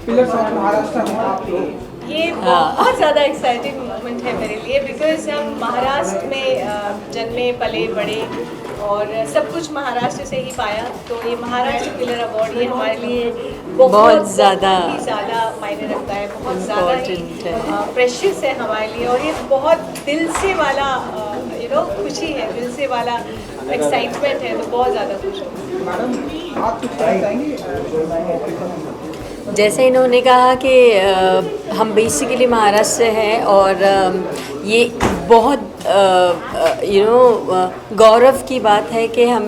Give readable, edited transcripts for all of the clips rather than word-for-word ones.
Pillars of Maharashtra में आप लोग ये बहुत ज़्यादा एक्साइटिंग मोमेंट है मेरे लिए, बिकॉज हम महाराष्ट्र में जन्मे पले बड़े और सब कुछ महाराष्ट्र से ही पाया। तो ये महाराष्ट्र पिलर अवार्ड ये हमारे लिए बहुत ज़्यादा ही ज़्यादा मायने रखता है, बहुत ज़्यादा इम्पोर्टेंट है। प्रेशियस है हमारे लिए, और ये बहुत दिल से वाला खुशी है, दिल से वाला एक्साइटमेंट है, तो बहुत ज़्यादा खुश हूँ। मैडम आप कुछ कहना चाहेंगे? जैसे इन्होंने कहा कि हम बेसिकली महाराष्ट्र से हैं और ये बहुत गौरव की बात है कि हम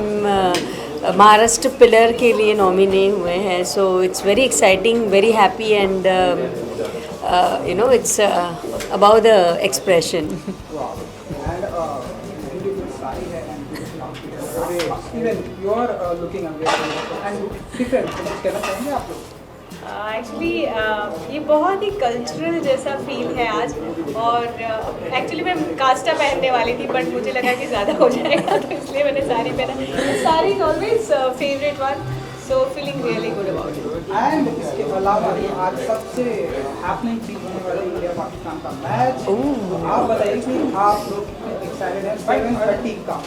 महाराष्ट्र पिलर के लिए नॉमिने हुए हैं। So it's very exciting, very happy and it's about the expression. Even you are looking amazing and different. कुछ कहना चाहेंगे आप लोग? एक्चुअली ये बहुत ही कल्चरल जैसा फील है आज, और एक्चुअली मैं कास्टा पहनने वाली थी बट मुझे लगा कि ज़्यादा हो जाएगा, तो इसलिए मैंने साड़ी पहना। Sari is always favourite one, so feeling really good about it. And इसके अलावा ये आज सबसे हैपनिंग चीज होने वाली इंडिया पाकिस्तान का मैच। आप बताइए कि आप लोग एक्साइटेड हैं 7:30 का?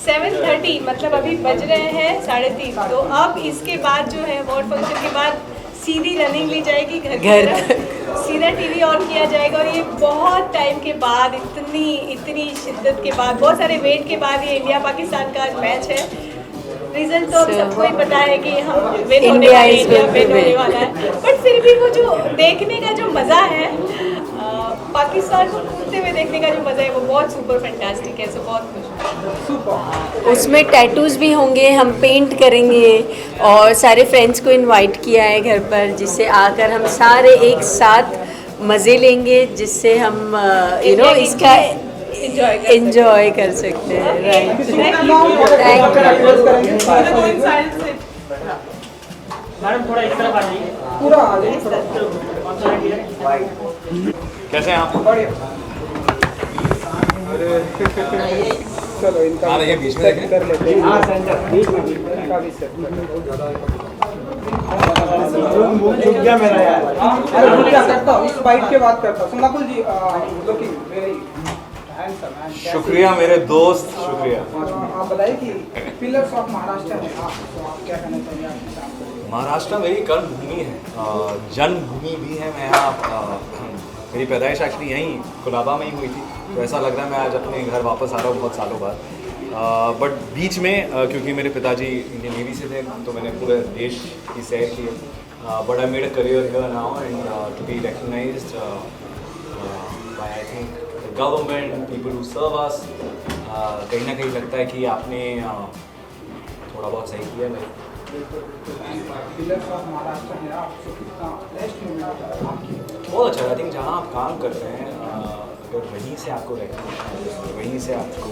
7:30 मतलब अभी बज रहे हैं 3:30, तो अब इसके बाद जो है अवार्ड फंक्शन के बाद सीधी रनिंग ली जाएगी घर की तरफ, सीधा टीवी ऑन किया जाएगा, और ये बहुत टाइम के बाद, इतनी शिद्दत के बाद, बहुत सारे वेट के बाद ये इंडिया पाकिस्तान का मैच है। रिजल्ट तो सबको ही पता है कि हम विन होने वाले, इंडिया विन होने वाला है, बट फिर भी वो जो देखने का जो मज़ा है, पाकिस्तान को कूदते हुए देखने का जो मज़ा है, वो बहुत सुपर फैंटास्टिक है। सो बहुत खुश। उसमें टैटूज़ भी होंगे, हम पेंट करेंगे और सारे फ्रेंड्स को इनवाइट किया है घर पर, जिससे आकर हम सारे एक साथ मज़े लेंगे, जिससे हम इसका एंजॉय कर सकते हैं। राइट, मैडम थोड़ा इस तरफ आ जाइए, पूरा आ जाइए। कैसे हैं आप? बढ़िया। चलो इनका ये बीच में सेट कर लेते हैं। हाँ सेंटर बीच में इनका भी सेट कर झुक गया मेरा यार। अरे रुक जा, करता हूँ इस बाइट के बाद करता हूँ। सुमनाकुल जी लुकिंग वेरी हैंडसम। शुक्रिया मेरे दोस्त, शुक्रिया। आप बताइए कि पिलर्स ऑफ महाराष्ट्र में आप क्या कहना चाहिए आपके साथ? महाराष्ट्र मेरी कर्मभूमि है, जन्मभूमि भी है। मैं यहाँ मेरी पैदाइश एक्चुअली यहीं कुलाबा में ही हुई थी, तो ऐसा लग रहा है मैं आज अपने घर वापस आ रहा हूँ बहुत सालों बाद। बट बीच में क्योंकि मेरे पिताजी इंडियन नेवी से थे, तो मैंने पूरे देश की सैर की। But I made a career here now and to be recognised by I think the government, people who serve us, कहीं ना कहीं लगता है कि आपने थोड़ा बहुत सही किया है। पिलर्स ऑफ महाराष्ट्र में आपको कितना बेस्ट मोमेंट? बहुत अच्छा। आई थिंक जहाँ आप काम करते हैं, अगर वहीं से आपको रिकग्निशन, वहीं से आपको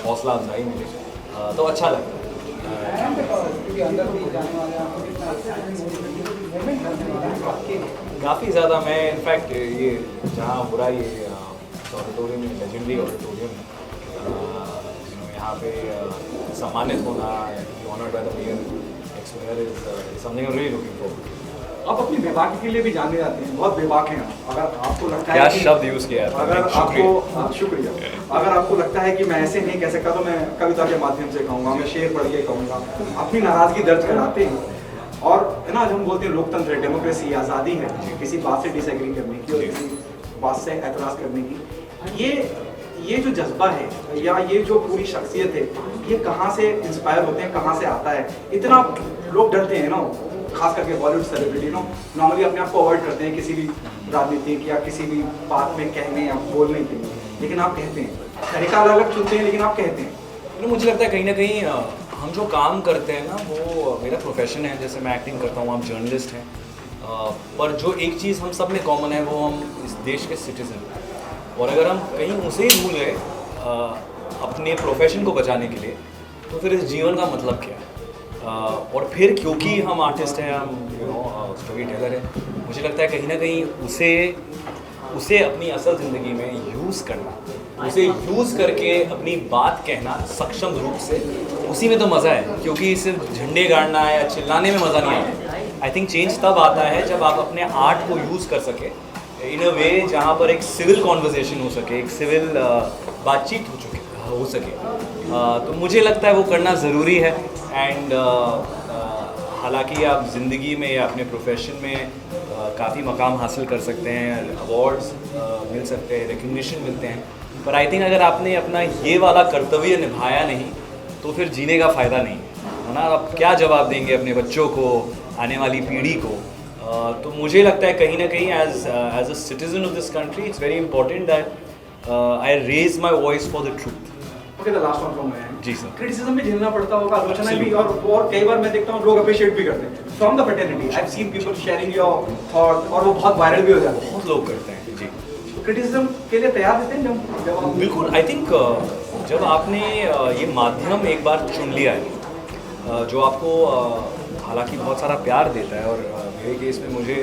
हौसला अफजाई मिले, तो अच्छा लगता है। अंदर भी जाने वाले आपको कितना काफ़ी ज़्यादा। मैं इनफैक्ट ये जहाँ हो रहा है ये ऑडिटोरियम, लेजेंडरी ऑडिटोरियम, यहाँ पे सम्मानित होना, honoured by the mayor is something I am really looking forward. आप अपनी बेबाकी के लिए भी जाने जाते हैं, बहुत बेबाक हैं आप। अगर आपको लगता क्या है कि शब्द यूज़ किया है, अगर आपको शुक्रिया, अगर आपको लगता है कि मैं ऐसे नहीं कह सकता, तो मैं कविता के माध्यम से कहूँगा, मैं शेर पढ़ के कहूँगा। अपनी नाराज़गी दर्ज कराते हैं, और है ना, जब हम बोलते हैं लोकतंत्र है, डेमोक्रेसी, आज़ादी है किसी बात से डिसएग्री करने की और किसी बात से एतराज़ करने की, ये जो जज्बा है या ये जो पूरी शख्सियत है, ये कहाँ से इंस्पायर होते हैं, कहाँ से आता है? इतना लोग डरते हैं ना, खास करके बॉलीवुड सेलिब्रिटी नॉर्मली अपने आप को अवॉइड करते हैं किसी भी राजनीतिक या किसी भी बात में कहने या बोलने के लिए, लेकिन आप कहते हैं, तरीका अलग अलग चुनते हैं, लेकिन आप कहते हैं। मुझे लगता है कहीं ना कहीं हम जो काम करते हैं ना, वो मेरा प्रोफेशन है। जैसे मैं एक्टिंग करता हूँ, आप जर्नलिस्ट हैं, पर जो एक चीज़ हम सब में कॉमन है, वो हम इस देश के सिटीज़न हैं। और अगर हम कहीं उसे ही भूल गए अपने प्रोफेशन को बचाने के लिए, तो फिर इस जीवन का मतलब क्या है? और फिर क्योंकि हम आर्टिस्ट हैं, हम स्टोरी टेलर हैं, मुझे लगता है कहीं ना कहीं उसे अपनी असल ज़िंदगी में यूज़ करना, उसे यूज़ करके अपनी बात कहना सक्षम रूप से, उसी में तो मज़ा है। क्योंकि सिर्फ झंडे गाड़ना या चिल्लाने में मज़ा नहीं आता, आई थिंक चेंज तब आता है जब आप अपने आर्ट को यूज़ कर सके इन अ वे जहाँ पर एक सिविल कॉन्वर्जेशन हो सके, एक सिविल बातचीत हो सके। तो मुझे लगता है वो करना ज़रूरी है। एंड हालांकि आप ज़िंदगी में या अपने प्रोफेशन में काफ़ी मकाम हासिल कर सकते हैं, अवार्ड्स मिल सकते हैं, रिकग्निशन मिलते हैं, पर आई थिंक अगर आपने अपना ये वाला कर्तव्य निभाया नहीं तो फिर जीने का फ़ायदा नहीं है ना। आप क्या जवाब देंगे अपने बच्चों को, आने वाली पीढ़ी को। तो मुझे लगता है कहीं ना कहीं as a citizen of this country it's very important that I raise my voice for the truth. Okay, the last one from मैं। जी सर। क्रिटिसिज्म भी झेलना पड़ता होगा, आलोचना भी, और कई बार मैं देखता हूँ लोग अप्रिशिएट भी करते हैं from the fraternity. I have seen people sharing your thought और वो बहुत वायरल भी हो जाते हैं। बहुत लोग करते हैं जी। क्रिटिसिज्म के लिए तैयार रहते हैं जब आप? बिल्कुल। आई थिंक जब आपने ये माध्यम एक बार चुन लिया है जो आपको हालांकि बहुत सारा प्यार देता है, और मेरे केस में मुझे,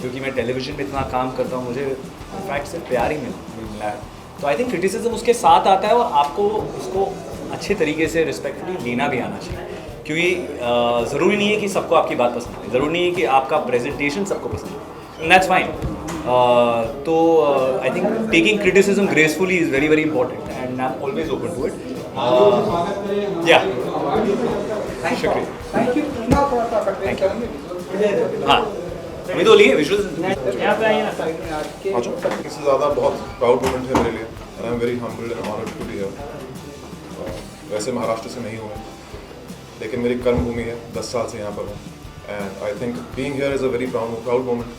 क्योंकि मैं टेलीविज़न में इतना काम करता हूँ, मुझे इनफैक्ट सिर्फ प्यार ही मिला है। तो आई थिंक क्रिटिसिज्म उसके साथ आता है और आपको उसको अच्छे तरीके से रिस्पेक्टफुली लेना भी आना चाहिए, क्योंकि ज़रूरी नहीं है कि सबको आपकी बात पसंद है, ज़रूरी नहीं है कि आपका प्रेजेंटेशन सबको पसंद है, एंड दैट्स फाइन। तो I think taking criticism gracefully is very very important and I am always open to it. या शुक्रिया। Thank you. ना थोड़ा सा कंटेंट करेंगे। हाँ, अभी तो लिए विजुअल्स। यहाँ पे आइए ना। इससे ज़्यादा बहुत प्राउड मोमेंट है मेरे लिए, and I am very humbled and honoured to be here. वैसे महाराष्ट्र से नहीं हूँ मैं, लेकिन मेरी कर्मभूमि है, 10 साल से यहाँ पर हूँ, and I think being here is a very proud moment.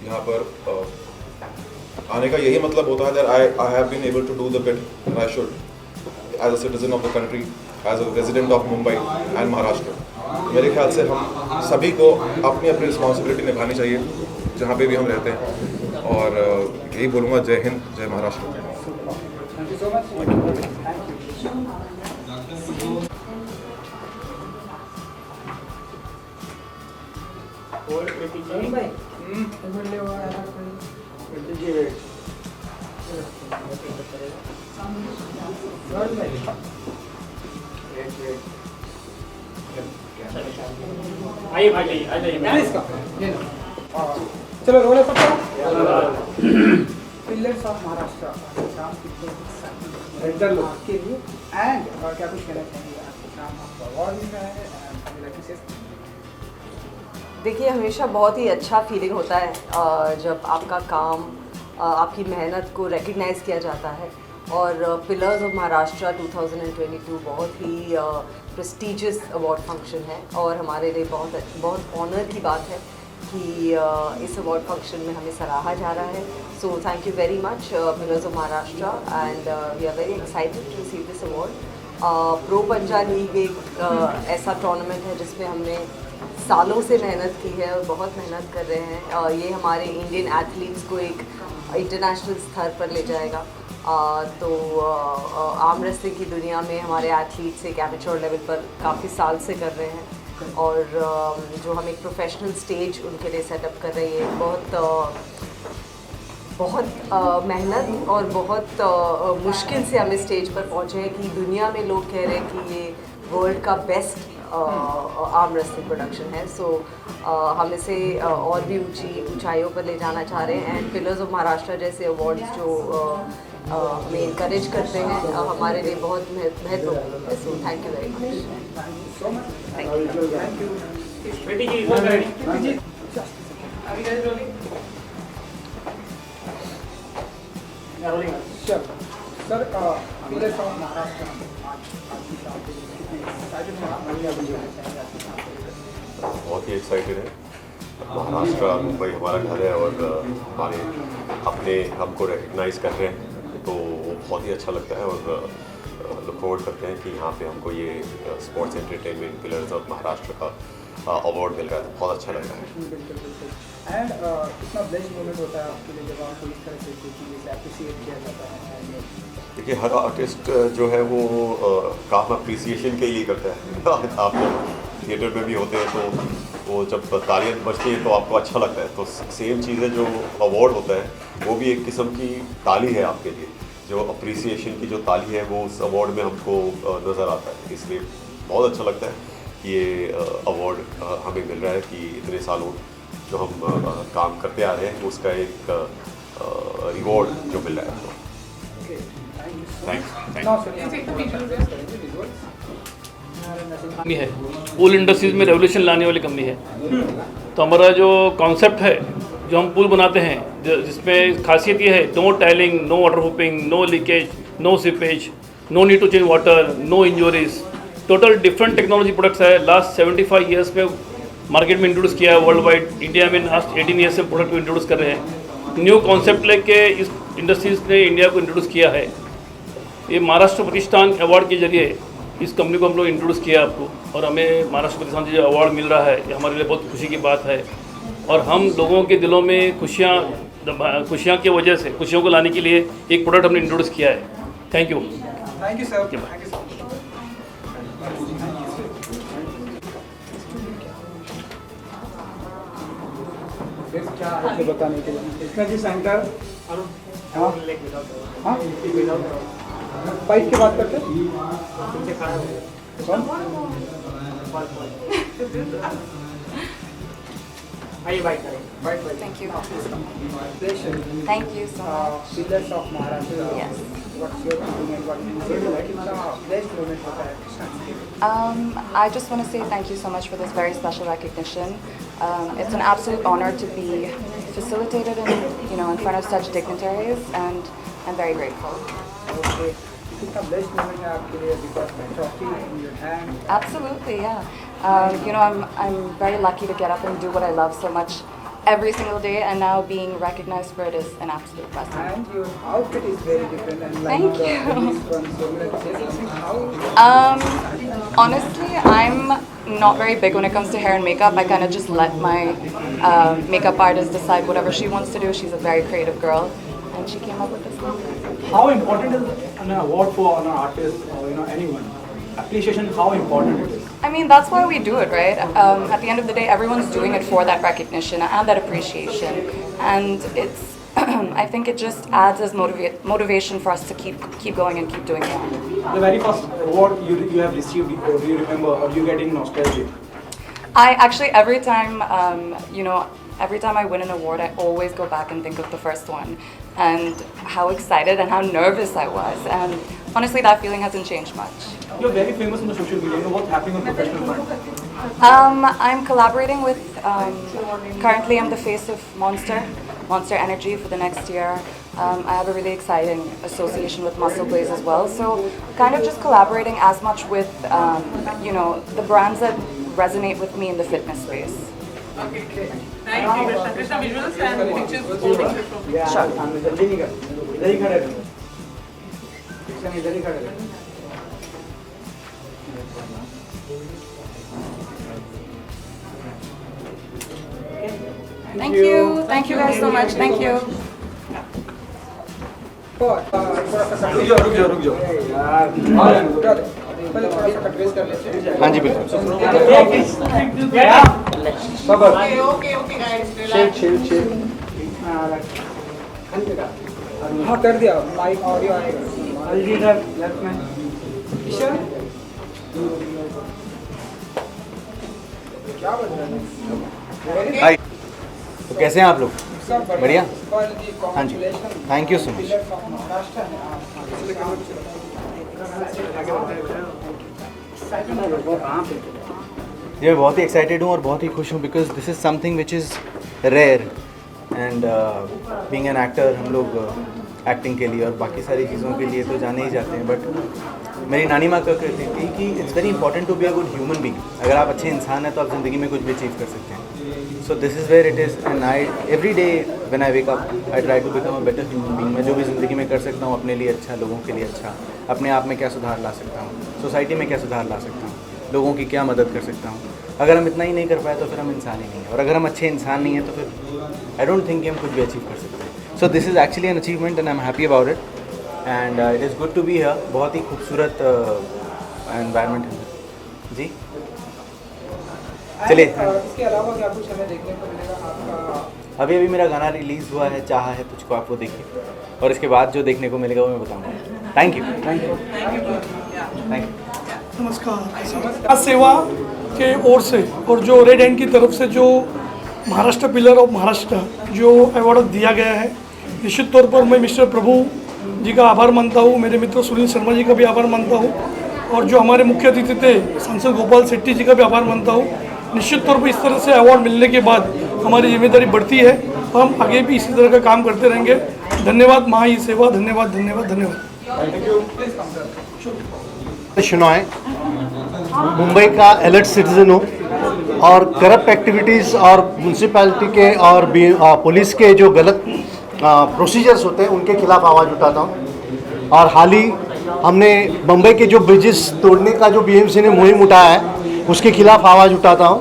यहाँ पर आने का यही मतलब होता है that I have been able to do the bit that I should as a citizen of the country, as a resident of Mumbai and Maharashtra. मेरे ख्याल से हम सभी को अपनी अपनी रिस्पॉन्सिबिलिटी निभानी चाहिए जहाँ पे भी हम रहते हैं, और यही बोलूँगा, जय हिंद, जय Maharashtra. Thank you so much. Thank you भाई। आइए भाई, आइए, आ जाइए। Please come. ये लो। चलो रोल सबका। पिलर्स ऑफ महाराष्ट्र रेंडर लोग के लिए एंड क्या कुछ कहना चाहेंगे? आपके नाम आपका अवार्ड मिल रहा है एंड देखिए, हमेशा बहुत ही अच्छा फीलिंग होता है जब आपका काम, आपकी मेहनत को रिकग्नाइज़ किया जाता है। और पिलर्स ऑफ महाराष्ट्र 2022 बहुत ही प्रेस्टिजियस अवार्ड फंक्शन है, और हमारे लिए बहुत ऑनर की बात है कि इस अवार्ड फंक्शन में हमें सराहा जा रहा है। So thank you very much pillars of Maharashtra, and we are very excited to receive this award. Pro Panja league एक ऐसा टूर्नामेंट है जिसमें हमने सालों से मेहनत की है और बहुत मेहनत कर रहे हैं। ये हमारे इंडियन एथलीट्स को एक इंटरनेशनल स्तर पर ले जाएगा। तो आर्म रेसलिंग की दुनिया में हमारे एथलीट्स एक एमेच्योर लेवल पर काफ़ी साल से कर रहे हैं, और जो हम एक प्रोफेशनल स्टेज उनके लिए सेटअप कर रहे हैं, बहुत मेहनत और बहुत मुश्किल से हम इस स्टेज पर पहुँचे हैं कि दुनिया में लोग कह रहे हैं कि ये वर्ल्ड का बेस्ट आर्म रेसलिंग प्रोडक्शन है। सो हम इसे और भी ऊंचाइयों पर ले जाना चाह रहे हैं, एंड पिलर्स ऑफ महाराष्ट्र जैसे अवार्ड्स जो हमें इनकरेज करते हैं, हमारे लिए बहुत महत्वपूर्ण है। So thank you very much. बेटी जी, इधर बैठिए। सर पिलर्स ऑफ महाराष्ट्र आज की शाम के लिए कितने एक्साइटेड हैं आप? बहुत ही एक्साइटेड है। महाराष्ट्र, मुंबई हमारा घर है, और हमारे अपने हमको रिकग्नाइज़ कर रहे हैं, तो वो बहुत ही अच्छा लगता है। और लुक फॉरवर्ड करते हैं कि यहाँ पे हमको ये sports entertainment pillars of Maharashtra का अवार्ड मिल रहा है, तो बहुत अच्छा लग रहा है। बिल्कुल बिल्कुल। एंड कितना बेस्ट मोमेंट होता है आपके लिए जब आपको इस तरह से कोई चीज़ अप्रिशिएट किया जाता है? देखिए, हर आर्टिस्ट जो है वो काम अप्रिसिएशन के लिए करता है। आप जब थिएटर में भी होते हैं तो वो जब तालियां बजती हैं तो आपको अच्छा लगता है, तो सेम चीज़ है, जो अवार्ड होता है वो भी एक किस्म की ताली है आपके लिए। जो अप्रिसिएशन की जो ताली है वो उस अवार्ड में हमको नज़र आता है, इसलिए बहुत अच्छा लगता है कि ये अवार्ड हमें मिल रहा है कि इतने सालों जो हम काम करते आ रहे हैं उसका एक रिवॉर्ड जो मिल रहा है। कंपनी है, पूल इंडस्ट्रीज में रेवोल्यूशन लाने वाली कंपनी है। तो हमारा जो कॉन्सेप्ट है, जो हम पुल बनाते हैं, जिसमें खासियत ये है, no tiling, no water proofing, no leakage, no seepage, no need to change water, no injuries, total different technology products है। लास्ट 75 ईयर्स में मार्केट में इंट्रोड्यूस किया है वर्ल्ड वाइड। इंडिया में लास्ट 18 ईयर्स से प्रोडक्ट को इंट्रोड्यूस कर रहे हैं। न्यू कॉन्सेप्ट लेके इस इंडस्ट्रीज ने इंडिया को इंट्रोड्यूस किया है। ये महाराष्ट्र प्रतिष्ठान अवार्ड के जरिए इस कंपनी को हम लोग इंट्रोड्यूस किया आपको, और हमें महाराष्ट्र प्रतिष्ठान से जो अवार्ड मिल रहा है, ये हमारे लिए बहुत खुशी की बात है। और हम लोगों के दिलों में खुशियाँ की वजह से, खुशियों को लाने के लिए एक प्रोडक्ट हमने इंट्रोड्यूस किया है। Thank you. Thank you sir. क्या है बताने के लिए? इसमें जी सेंटर हाँ हाँ बाइक की बात करते आइए बाइक करें। Thank you. Congratulations. Thank you so much. Pillars of Maharashtra. Yes. What's your feeling and what you feel like it's a blessed moment होता है? I just want to say thank you so much for this very special recognition. It's an absolute honor to be facilitated in front of such dignitaries, and I'm very grateful. Okay. कितना blessed moment है आपके लिए because the trophy in your hand. Absolutely, yeah. I'm very lucky to get up and do what I love so much every single day, and now being recognized for it is an absolute blessing. And your outfit is very different and like Thank the you. this one, so like how Honestly, I'm not very big when it comes to hair and makeup. I kind of just let my makeup artist decide whatever she wants to do. She's a very creative girl, and she came up with this look. How important is an award for an artist or anyone? Appreciation, how important it is? I mean, that's why we do it, right? At the end of the day, everyone's doing it for that recognition and that appreciation, and it's. I think it just adds as motivation for us to keep going and keep doing more. The very first award you have received, do you remember, or do you get in nostalgia? I actually every time I win an award, I always go back and think of the first one and how excited and how nervous I was. And honestly, that feeling hasn't changed much. You're very famous on the social media. You know what's happening on professional front? I'm collaborating with, currently I'm the face of Monster Energy for the next year. I have a really exciting association with Muscle Blaze as well. So kind of just collaborating as much with, the brands that resonate with me in the fitness space. Okay. Thank you. Krishna, visuals and pictures. Yeah, Sure. I'm जल्दी निकल, इधर ही खड़े रहो। कृष्ण इधर ही खड़े रहो। Thank you guys so much. Thank you. रुक जाओ। यार, पहले थोड़ा सा कट कर लेते हैं। हाँ जी बिल्कुल। सबर। Okay, guys. Chill. हाँ कर दिया, माइक ऑडियो आएगा। इधर लेफ्ट में। ईशान। क्या बज रहा है? हाय, तो कैसे हैं आप लोग? सब बढ़िया? हाँ जी, थैंक यू सो मच। जी मैं बहुत ही एक्साइटेड हूँ और बहुत ही खुश हूँ because this is something which is rare and being an actor हम लोग एक्टिंग के लिए और बाकी सारी चीज़ों के लिए तो जाने ही जाते हैं, बट मेरी नानी माँ कहती थी कि it's very important to be a good human being. अगर आप अच्छे इंसान हैं तो आप ज़िंदगी में कुछ भी अचीव कर सकते हैं। So this is where it is and I every day when I wake up I try to become a better human being. मैं जो भी ज़िंदगी में कर सकता हूँ अपने लिए अच्छा, लोगों के लिए अच्छा, अपने आप में क्या सुधार ला सकता हूँ, सोसाइटी में क्या सुधार ला सकता हूँ, लोगों की क्या मदद कर सकता हूँ। अगर हम इतना ही नहीं कर पाए तो फिर हम इंसान ही नहीं हैं, और अगर हम अच्छे इंसान नहीं हैं तो फिर आई डोंट थिंक कि हम कुछ भी अचीव कर सकते हैं। So this is actually an achievement and I am happy about it and it is good to be here. बहुत ही खूबसूरत एनवायरनमेंट है जी। चलिए, इसके अलावा क्या कुछ हमें देखने को मिलेगा आपका? अभी मेरा गाना रिलीज़ हुआ है, चाहा है तुझको, आप वो देखिए, और इसके बाद जो देखने को मिलेगा वो मैं बताऊँगा। Thank you. नमस्कार। सेवा के ओर से और जो रेड एंड की तरफ से जो महाराष्ट्र पिलर ऑफ महाराष्ट्र जो अवार्ड दिया गया है, निश्चित तौर पर मैं मिस्टर प्रभु जी का आभार मानता हूँ, मेरे मित्र सुनील शर्मा जी का भी आभार मानता हूँ, और जो हमारे मुख्य अतिथि थे सांसद गोपाल शेट्टी जी का भी आभार मानता हूँ। निश्चित तौर पर इस तरह से अवार्ड मिलने के बाद हमारी जिम्मेदारी बढ़ती है, तो हम आगे भी इसी तरह का काम करते रहेंगे। धन्यवाद महा ई सेवा, धन्यवाद धन्यवाद धन्यवाद। शुनाए मुंबई का अलर्ट सिटीजन हूँ और करप्ट एक्टिविटीज़ और म्यूनसिपैलिटी के और पुलिस के जो गलत प्रोसीजर्स होते हैं उनके खिलाफ आवाज़ उठाता हूँ। और हाल ही हमने मुंबई के जो ब्रिजेस तोड़ने का जो बीएमसी ने मुहिम उठाया है उसके खिलाफ आवाज़ उठाता हूँ,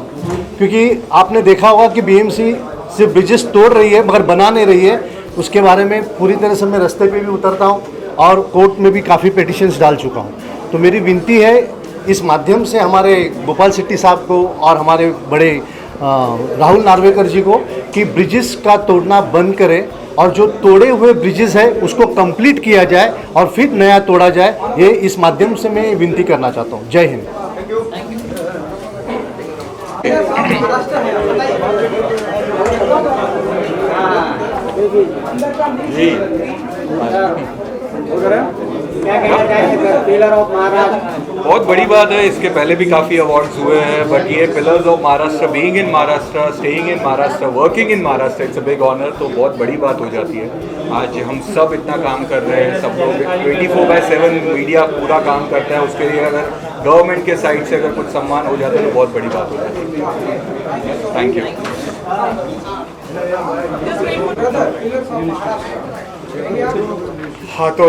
क्योंकि आपने देखा होगा कि बीएमसी सिर्फ ब्रिजेस तोड़ रही है मगर बना नहीं रही है। उसके बारे में पूरी तरह से मैं रास्ते पे भी उतरता हूँ और कोर्ट में भी काफ़ी पिटिशन्स डाल चुका हूँ। तो मेरी विनती है इस माध्यम से हमारे गोपाल शेट्टी साहब को और हमारे बड़े राहुल नार्वेकर जी को कि ब्रिजेस का तोड़ना बंद करें और जो तोड़े हुए ब्रिजेस है उसको कंप्लीट किया जाए और फिर नया तोड़ा जाए। ये इस माध्यम से मैं विनती करना चाहता हूँ। जय हिंद। क्या कहना चाहेंगे सर, पिलर ऑफ महाराष्ट्र? बहुत बड़ी बात है, इसके पहले भी काफ़ी अवार्ड्स हुए हैं, बट ये pillars of Maharashtra, being in Maharashtra, staying in Maharashtra, working in Maharashtra, it's a big honour. तो बहुत बड़ी बात हो जाती है। आज हम सब इतना काम कर रहे हैं, सब लोग 24/7 मीडिया पूरा काम करता है, उसके लिए अगर गवर्नमेंट के साइड से अगर कुछ सम्मान हो जाता है तो बहुत बड़ी बात हो जाती है। Thank you. हाँ, तो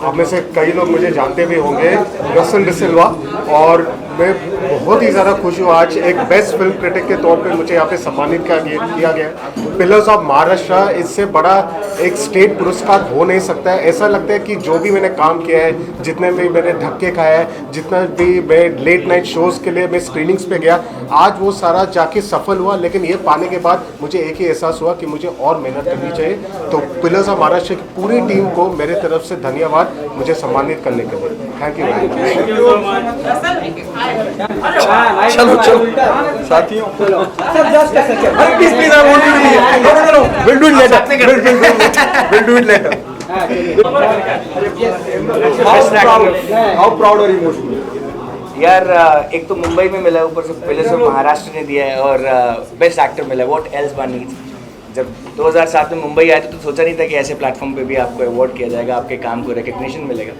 आप में से कई लोग मुझे जानते भी होंगे, रसन डिसिल्वा, और मैं बहुत ही ज़्यादा खुश हूँ आज एक बेस्ट फिल्म क्रिटिक के तौर पे मुझे यहाँ पे सम्मानित किया गया। पिलर्स ऑफ महाराष्ट्र, इससे बड़ा एक स्टेट पुरस्कार हो नहीं सकता है। ऐसा लगता है कि जो भी मैंने काम किया है, जितने भी मैंने धक्के खाए हैं, जितना भी मैं लेट नाइट शोज़ के लिए मैं स्क्रीनिंग्स पे गया, आज वो सारा जाके सफल हुआ। लेकिन ये पाने के बाद मुझे एक ही एहसास हुआ कि मुझे और मेहनत करनी चाहिए। तो पिलर्स ऑफ महाराष्ट्र की पूरी टीम को मेरे तरफ से धन्यवाद मुझे सम्मानित करने के लिए। Thank you. चलो साथियों, हाउ प्राउड और इमोशनल यार। एक तो मुंबई में मिला, ऊपर से पिलर्स ऑफ महाराष्ट्र ने दिया है और बेस्ट एक्टर मिला। What else one needs. जब 2007 में मुंबई आया तो सोचा नहीं था कि ऐसे प्लेटफॉर्म पे भी आपको अवार्ड किया जाएगा, आपके काम को रिकग्निशन मिलेगा।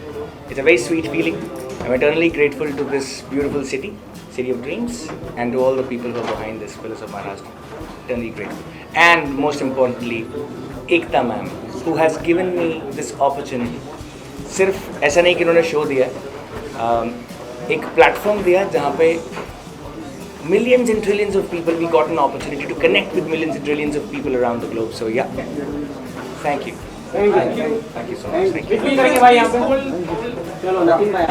It's a very sweet feeling. I am eternally grateful to this beautiful city of dreams, and to all the people who are behind this Pillars of Maharashtra. Eternally grateful. And most importantly, Ekta ma'am, who has given me this opportunity. सिर्फ ऐसा नहीं कि उन्होंने show दिया, एक platform दिया जहाँ पे millions and trillions of people, we got an opportunity to connect with millions and trillions of people around the globe. So yeah, thank you. Thank you so much. Thank you. करेंगे भाई यहाँ पे। चलो नतीन भाई।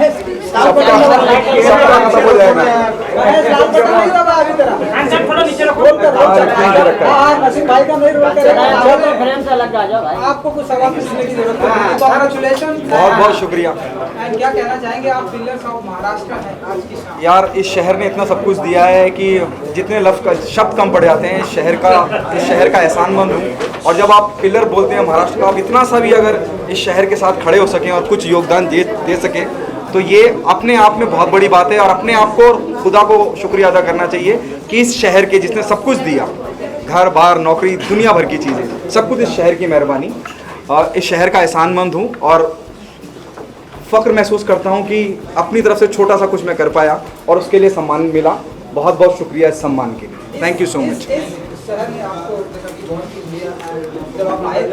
आपको कुछ सवाल पूछने की जरूरत है। कांग्रेचुलेशन। बहुत बहुत शुक्रिया। क्या कहना चाहेंगे आप पिलर्स ऑफ महाराष्ट्र हैं आज की शाम? यार, इस शहर ने इतना सब कुछ दिया है कि जितने शब्द कम पड़ जाते हैं। इस शहर का एहसानमंद हूँ। और जब आप पिलर बोलते हैं महाराष्ट्र का, आप इतना सा भी अगर इस शहर के साथ खड़े हो सकें और कुछ योगदान दे सकें तो ये अपने आप में बहुत बड़ी बात है। और अपने आप को और खुदा को शुक्रिया अदा करना चाहिए कि इस शहर के जिसने सब कुछ दिया, घर बार नौकरी दुनिया भर की चीज़ें, सब कुछ इस शहर की मेहरबानी। और इस शहर का एहसानमंद हूँ और फ़ख्र महसूस करता हूँ कि अपनी तरफ से छोटा सा कुछ मैं कर पाया और उसके लिए सम्मान मिला। बहुत बहुत शुक्रिया इस सम्मान के लिए। Thank you so much. शहर ने आपको जब आप आए थे,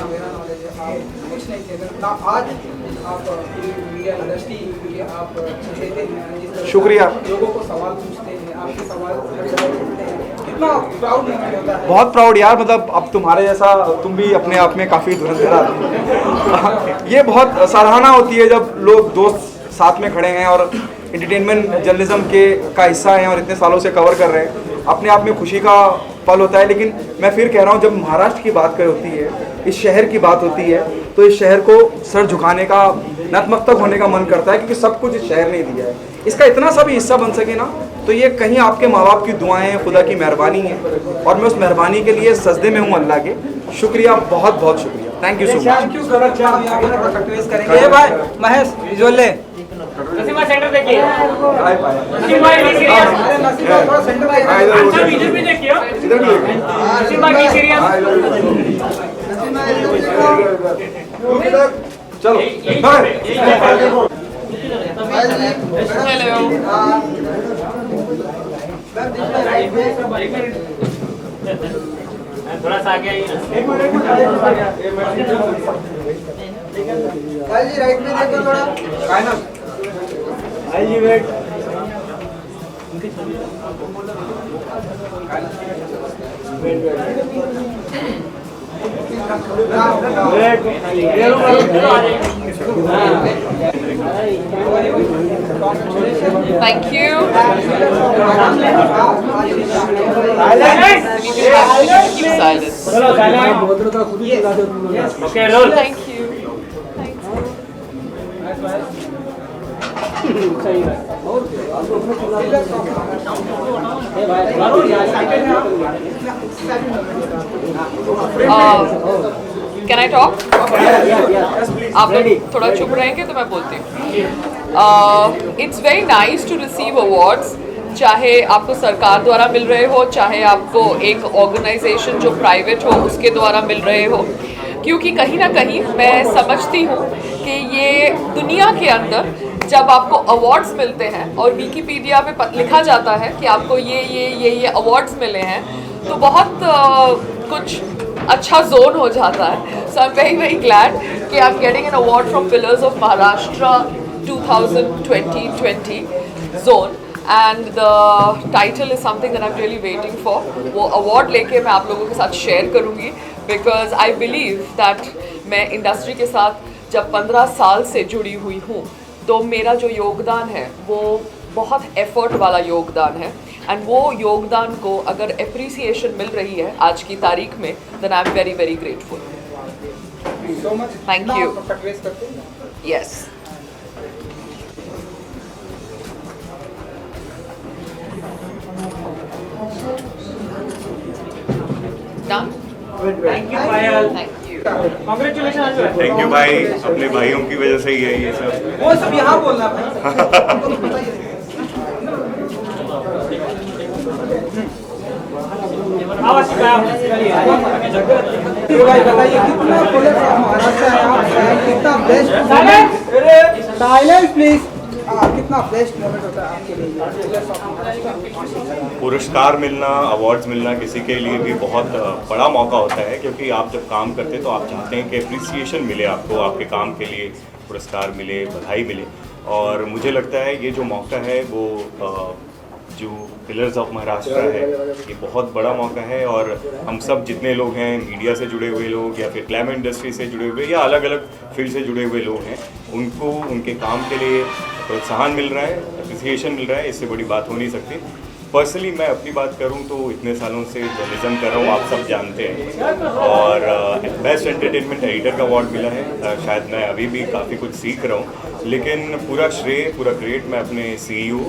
मेरा नॉलेज है आप कुछ नहीं थे, आज आप मीडिया इंडस्ट्री आप देते हैं, शुक्रिया। लोगों को सवाल पूछते हैं, आपके सवाल हर जगह पूछते हैं, कितना प्राउड मोमेंट होता है। बहुत प्राउड यार, मतलब अब तुम्हारे जैसा तुम भी अपने आप में काफ़ी धुरंधर आदमी। ये बहुत सराहना होती है जब लोग दोस्त साथ में खड़े हैं और एंटरटेनमेंट जर्नलिज्म का हिस्सा हैं और इतने सालों से कवर कर रहे हैं। अपने आप में खुशी का पल होता है। लेकिन मैं फिर कह रहा हूँ, जब महाराष्ट्र की बात होती है, इस शहर की बात होती है, तो इस शहर को सर झुकाने का, नतमस्तक होने का मन करता है, क्योंकि सब कुछ इस शहर ने दिया है। इसका इतना सा भी हिस्सा बन सके ना, तो ये कहीं आपके माँ बाप की दुआएं, खुदा की मेहरबानी है, और मैं उस मेहरबानी के लिए सजदे में हूँ अल्लाह के। शुक्रिया, बहुत बहुत शुक्रिया, thank you so much. Thank you sir. अच्छा, हम यहाँ पर कंटिन्यूस करेंगे। भाई महेश विजुअल ले। नसीमा सेंटर देखिए। नसीमा थोड़ा सेंटर में अच्छा इधर भी देखिए। नसीमा की सीरियस। चलो थोड़ा सा आगे आइए। जी राइट में देखो थोड़ा। जी wait. Thank you. Keep silence. Okay, roll. Thank you. Can I talk? आप लोग थोड़ा चुप रहेंगे तो मैं बोलती हूँ। It's very nice to receive awards, चाहे आपको सरकार द्वारा मिल रहे हो, चाहे आपको एक ऑर्गेनाइजेशन जो प्राइवेट हो उसके द्वारा मिल रहे हो, क्योंकि कहीं ना कहीं मैं समझती हूँ कि ये दुनिया के अंदर जब आपको अवार्ड्स मिलते हैं और विकिपीडिया पे लिखा जाता है कि आपको ये अवार्ड्स मिले हैं, तो बहुत कुछ अच्छा जोन हो जाता है। So I am very very glad कि I am getting an award from pillars of Maharashtra 2020 zone, and the title is something that I am really waiting for. वो अवार्ड लेके मैं आप लोगों के साथ शेयर करूँगी, बिकॉज आई बिलीव दैट मैं इंडस्ट्री के साथ जब 15 साल से जुड़ी हुई हूँ, तो मेरा जो योगदान है वो बहुत एफर्ट वाला योगदान है, एंड वो योगदान को अगर एप्रिसिएशन मिल रही है आज की तारीख में, then I am very very grateful. Thank you. Yes. Done. Thank you Payal. Thank you. Congratulation. Thank you भाई, अपने भाइयों की वजह से ही है ये सब। वो सब यहाँ बोलना भाई। भाई बताइए कितना पुलिस महाराष्ट्र है आप, कितना बेस्ट साइलेंस प्लीज, कितना बेस्ट मोमेंट होता है आपके लिए पुलिस ऑफ महाराष्ट्र? पुरस्कार मिलना, अवार्ड्स मिलना किसी के लिए भी बहुत बड़ा मौका होता है, क्योंकि आप जब काम करते हैं तो आप चाहते हैं कि एप्रिसिएशन मिले आपको, आपके काम के लिए पुरस्कार मिले, बधाई मिले। और मुझे लगता है ये जो मौका है वो जो पिलर्स ऑफ महाराष्ट्र है, ये बहुत बड़ा मौका है। और हम सब जितने लोग हैं, मीडिया से जुड़े हुए लोग या फिर फिल्म इंडस्ट्री से जुड़े हुए या अलग अलग फील्ड से जुड़े हुए लोग हैं, उनको उनके काम के लिए प्रोत्साहन मिल रहा है, अप्रिसिएशन मिल रहा है, इससे बड़ी बात हो नहीं सकती। पर्सनली मैं अपनी बात करूं तो इतने सालों से जर्नलिज्म कर रहा हूं, आप सब जानते हैं, और बेस्ट एंटरटेनमेंट एडिटर का अवार्ड मिला है। शायद मैं अभी भी काफ़ी कुछ सीख रहा हूं, लेकिन पूरा श्रेय, पूरा क्रेडिट मैं अपने CEO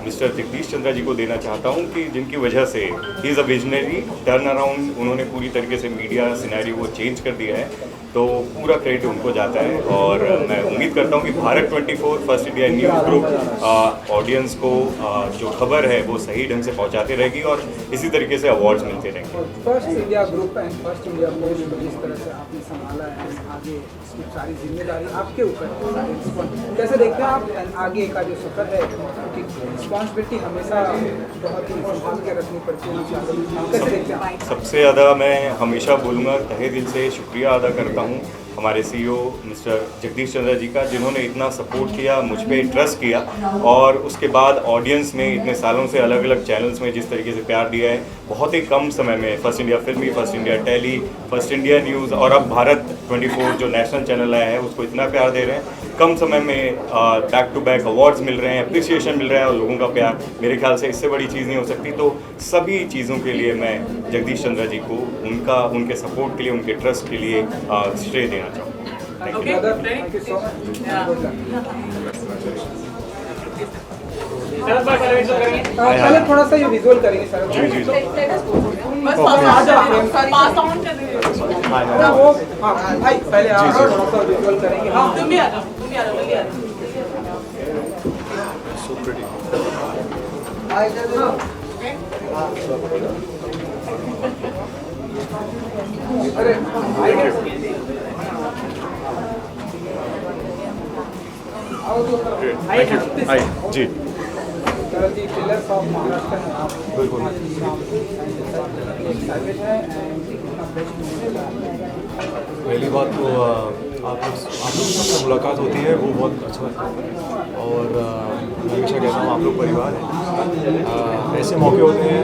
मिस्टर जगदीश चंद्रा जी को देना चाहता हूं, कि जिनकी वजह से he is a visionary turn around, उन्होंने पूरी तरीके से मीडिया सिनेरियो को चेंज कर दिया है, तो पूरा क्रेडिट उनको जाता है। और मैं उम्मीद करता हूं कि Bharat 24 first India news group audience को जो खबर है वो सही ढंग से पहुंचाती रहेगी और इसी तरीके से अवार्ड्स मिलते रहेंगे। First India group and first India post को जिस तरह से आपने संभाला है, आगे इसकी सारी जिम्मेदारी आपके ऊपर है, कैसे देखते हैं आप आगे का जो सफर है, क्योंकि रिस्पॉन्सिबिलिटी हमेशा बहुत ही संभाल के रखनी पड़ती है, कैसे देखते हैं? सबसे ज़्यादा मैं हमेशा बोलूँगा, तहे दिल से शुक्रिया अदा करता हूँ हमारे CEO मिस्टर जगदीश चंद्रा जी का, जिन्होंने इतना सपोर्ट किया, मुझ पर ट्रस्ट किया और उसके बाद ऑडियंस में इतने सालों से अलग अलग चैनल्स में जिस तरीके से प्यार दिया है, बहुत ही कम समय में first India Filmy, first India Tele, first India news और अब भारत 24 जो नेशनल चैनल आया है उसको इतना प्यार दे रहे हैं। कम समय में बैक टू बैक अवार्ड्स मिल रहे हैं, अप्रिसिएशन मिल रहा है और लोगों का प्यार, मेरे ख्याल से इससे बड़ी चीज़ नहीं हो सकती। तो सभी चीज़ों के लिए मैं जगदीश चंद्रा जी को उनके सपोर्ट के लिए, उनके ट्रस्ट के लिए श्रेय देना चाहूँगा। पहले थोड़ा सा ये विजुअल करेंगे सर। वो भाई पहले आप थोड़ा सा विजुअल करेंगे। हाँ तुम भी आ जाओ, तुम भी आ जाओ, जल्दी आ जाओ। So pretty. अरे Hi. जी जी पिलर्स ऑफ महाराष्ट्र में आप बिल्कुल पहली बात तो आप लोग सबसे मुलाकात होती है वो बहुत अच्छा है और मैं हमेशा कहता हूँ आप लोग परिवार हैं। ऐसे मौके होते हैं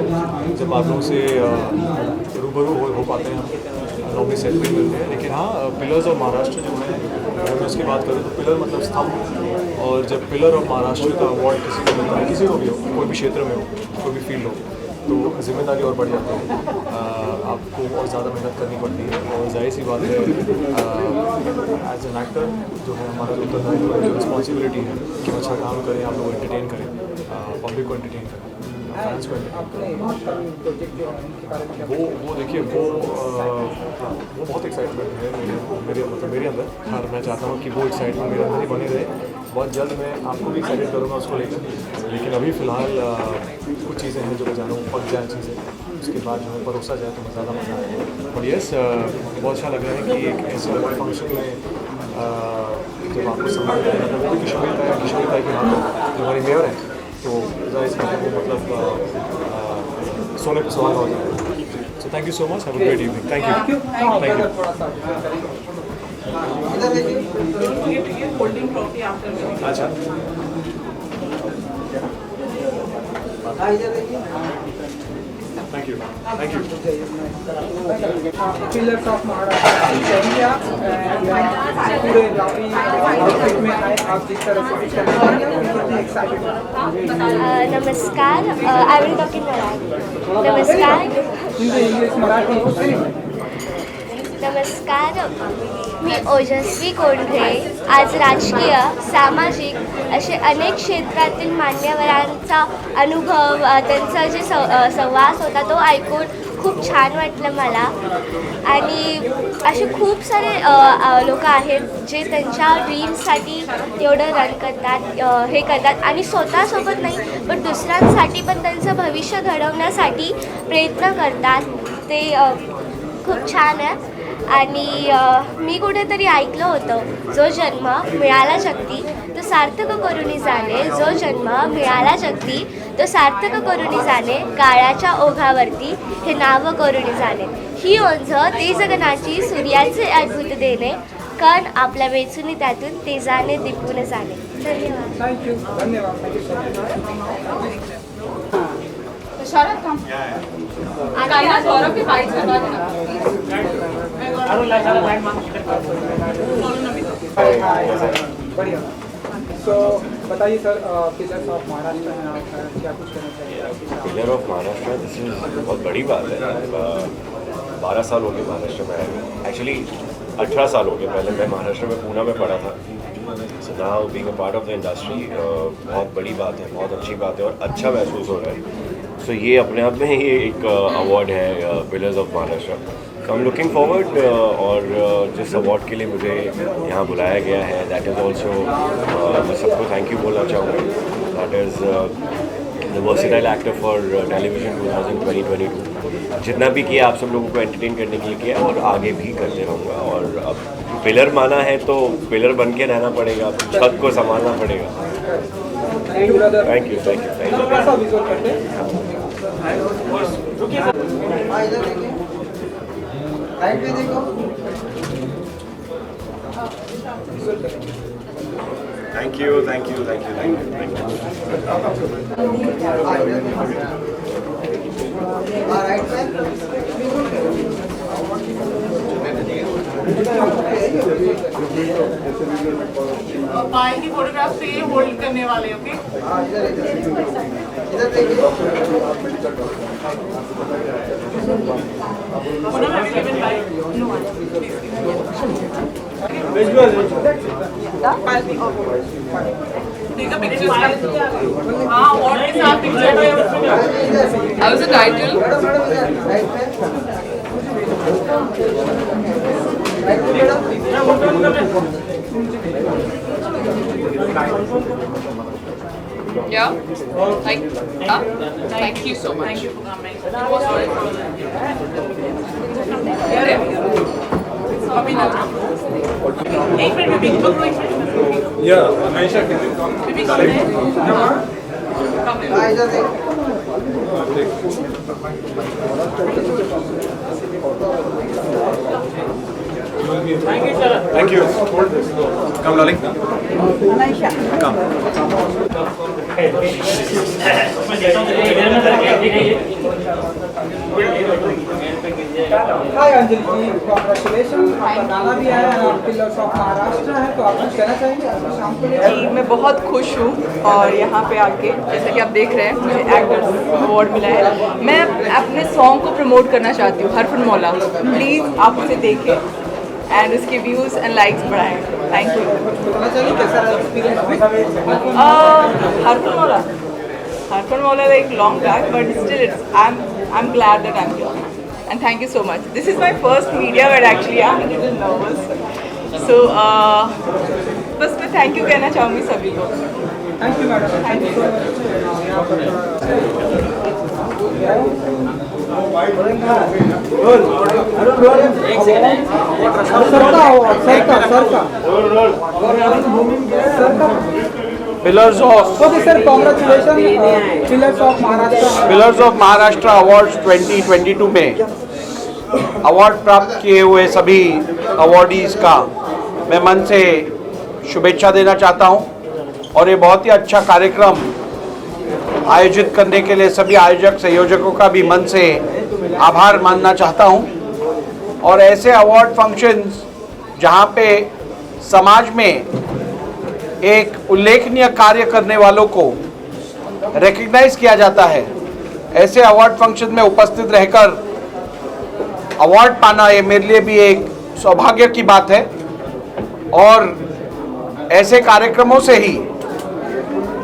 जब आप लोगों से रूबरू हो पाते हैं, हम नॉर्मली सेट में मिलते हैं। लेकिन हाँ, पिलर्स ऑफ महाराष्ट्र जो है, अगर मैं उसकी बात करूँ तो पिलर मतलब स्तंभ, और जब पिलर ऑफ महाराष्ट्र का अवार्ड किसी को मिलता है, किसी को भी हो, कोई भी क्षेत्र में हो, कोई भी फील्ड हो, तो जिम्मेदारी और बढ़ जाती है, आपको और ज़्यादा मेहनत करनी पड़ती है। और जाहिर सी बात है एज एन एक्टर जो है हमारा जो उत्तरदायित्व है, जो रिस्पॉन्सिबिलिटी है कि अच्छा काम करें, आप लोग को एंटरटेन करें, पब्लिक को एंटरटेन करें, फैंस को एंटरटेन करें। वो देखिए वो बहुत एक्साइटमेंट है मेरे अंदर, और मैं चाहता हूँ कि वो एक्साइटमेंट मेरे अंदर ही बने रहे। बहुत जल्द मैं आपको भी एक्साइटेड करूँगा उसको लेकर, लेकिन अभी फ़िलहाल कुछ चीज़ें हैं जो मैं जानूँ पक जाए चीज़ें, उसके बाद जो है परोसा जाए तो ज़्यादा मज़ा आएगा। और यस, बहुत अच्छा लग रहा है कि एक ऐसे फंक्शन में जब आपको सम्मान दिया जाता है, वो भी किशोरी की बात है जो हमारी मेयर है, तो जाहिर सी बात है वो मतलब सोने पर सुहागा हो जाए। So thank you so much, have a great evening. Thank you. अच्छा thank you pillars of Maharashtra कहेंगे आप पूरे रावी आउटफिट में आए, आप जिस तरह से नमस्कार, I will talk in Marathi. नमस्कार, इंग्लिश मराठी। नमस्कार, मी ओजस्वी कोंढरे आज राजकीय, सामाजिक असे अनेक क्षेत्रातील मान्यवरांचा अनुभव, त्यांचा जे संवाद होता तो ऐकून खूप छान वाटलं मला। आणि असे खूप सारे लोक आहेत जे त्यांच्या ड्रीम्ससाठी एवढं रन करतात, हे करतात आणि स्वतःसोबत नाही पण दुसऱ्यांसाठी पण त्यांचं भविष्य घडवण्यासाठी प्रयत्न करतात, ते खूप छान आहे। आणि मी कुठेतरी ऐकलं होतं, जो जन्म मिळाला जगती तो सार्थक करुणी जाणे, जो जन्म मिळाला जगती तो सार्थक करुणी जाणे, काळाच्या ओघावरती हे नाव करुणी जाणे, ही ओंझ ते जगनाची सूर्याचे अद्भुत देणे, कण आपल्या वेचुनी त्यातून तेजाने दिपून जाणे। धन्यवाद। थँक्यू, धन्यवाद। शरद काम कायना सौरभ के भाई से बात बढ़िया। सो बताइए सर, पिलर्स ऑफ महाराष्ट्र में आप क्या कुछ कहना चाहिए? Pillar of Maharashtra this is बहुत बड़ी बात है। 12 साल हो गए महाराष्ट्र में आए, एक्चुअली 18 साल हो गए। पहले मैं महाराष्ट्र में पूना में पढ़ा था। So now being a part of the industry बहुत बड़ी बात है, बहुत अच्छी बात है और अच्छा महसूस हो रहा है। सो ये अपने आप में ही एक अवार्ड है pillars of Maharashtra. So I am looking forward, और जिस अवार्ड के लिए मुझे यहाँ बुलाया गया है दैट इज़ ऑल्सो, मैं सबको थैंक यू बोलना चाहूँगा। That is the versatile actor for television 2022। जितना भी किया आप सब लोगों को एंटरटेन करने के लिए किया और आगे भी करते रहूँगा। और अब पिलर माना है तो पिलर बन के रहना पड़ेगा, छत को संभालना पड़ेगा। Thank you, thank you, thank you. Thank you thank you thank you thank पाएंगे फोटोग्राफ से ये होल्ड करने वाले ओके हाँ और के साथ picture How was the title? Yeah. Thank you so much. Thank you for coming. It was wonderful. एक मिनट में बिग बग एक मिनट या हमेशा के Thank you. Come, darling. Come. Hi Anjali ji, congratulation, आपका गाना भी आया है, पिलर्स ऑफ महाराष्ट्र है, तो आप कुछ कहना चाहेंगे शाम को? जी, मैं बहुत खुश हूँ और यहाँ पे आके जैसे कि आप देख रहे हैं मुझे एक्टर्स अवार्ड मिला है। मैं अपने सॉन्ग को प्रमोट करना चाहती हूँ, हरफन मौला, प्लीज़ आप उसे देखें एंड उसके व्यूज़ एंड लाइक्स बढ़ाएं। Thank you. हरफन मौला like long back but still I am glad that I am here and thank you so much. This is my first media but actually I'm a little nervous. So बस मैं thank you कहना चाहूँगी सभी को। Thank you madam. Thank you so much. Pillars of Okay sir, congratulations. Pillars of Maharashtra. Pillars of Maharashtra awards 2022 में award प्राप्त किए हुए सभी अवार्डीज़ का मैं मन से शुभेच्छा देना चाहता हूं और ये बहुत ही अच्छा कार्यक्रम आयोजित करने के लिए सभी आयोजक संयोजकों का भी मन से आभार मानना चाहता हूं और ऐसे अवार्ड फंक्शंस जहां पे समाज में एक उल्लेखनीय कार्य करने वालों को रिकग्नाइज किया जाता है, ऐसे अवार्ड फंक्शन में उपस्थित रहकर अवार्ड पाना ये मेरे लिए भी एक सौभाग्य की बात है और ऐसे कार्यक्रमों से ही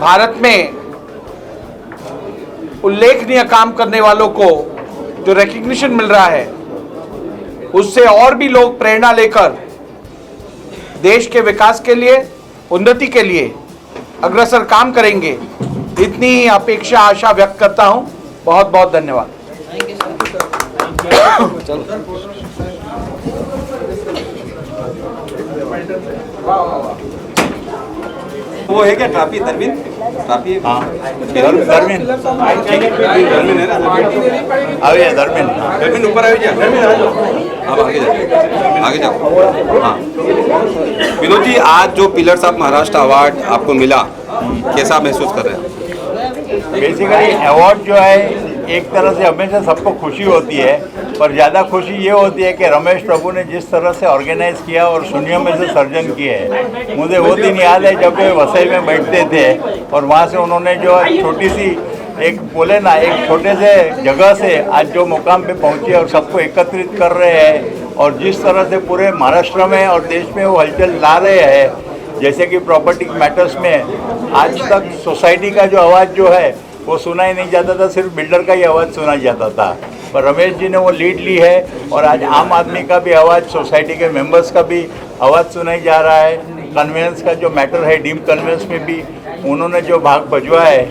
भारत में उल्लेखनीय काम करने वालों को जो रिकग्निशन मिल रहा है उससे और भी लोग प्रेरणा लेकर देश के विकास के लिए, उन्नति के लिए अग्रसर काम करेंगे, इतनी ही अपेक्षा आशा व्यक्त करता हूं। बहुत बहुत धन्यवाद। वो है क्या ट्राफी दरमिन? ट्राफी हाँ दरमिन दरमिन है ना? आइए दरमिन दरमिन ऊपर आइए, दरमिन आ जाओ, आप आगे जाओ हाँ। विनोद जी, आज जो पिलर्स ऑफ महाराष्ट्र अवार्ड आपको मिला, कैसा महसूस कर रहे हैं? बेसिकली अवार्ड जो है एक तरह से हमेशा सबको खुशी होती है, पर ज़्यादा खुशी ये होती है कि रमेश प्रभु ने जिस तरह से ऑर्गेनाइज किया और शून्य में से सर्जन किए है। मुझे वो दिन याद है जब वे वसई में बैठते थे और वहाँ से उन्होंने जो छोटी सी एक बोले ना एक छोटे से जगह से आज जो मुकाम पे पहुँचे और सबको एकत्रित कर रहे हैं और जिस तरह से पूरे महाराष्ट्र में और देश में वो हलचल ला रहे हैं, जैसे कि प्रॉपर्टी मैटर्स में आज तक सोसाइटी का जो आवाज़ जो है वो सुना ही नहीं जाता था, सिर्फ बिल्डर का ही आवाज़ सुना जाता था, पर रमेश जी ने वो लीड ली है और आज आम आदमी का भी आवाज़, सोसाइटी के मेंबर्स का भी आवाज़ सुनाई जा रहा है। कन्वेंस का जो मैटर है, डीम कन्वेंस में भी उन्होंने जो भाग भजवा है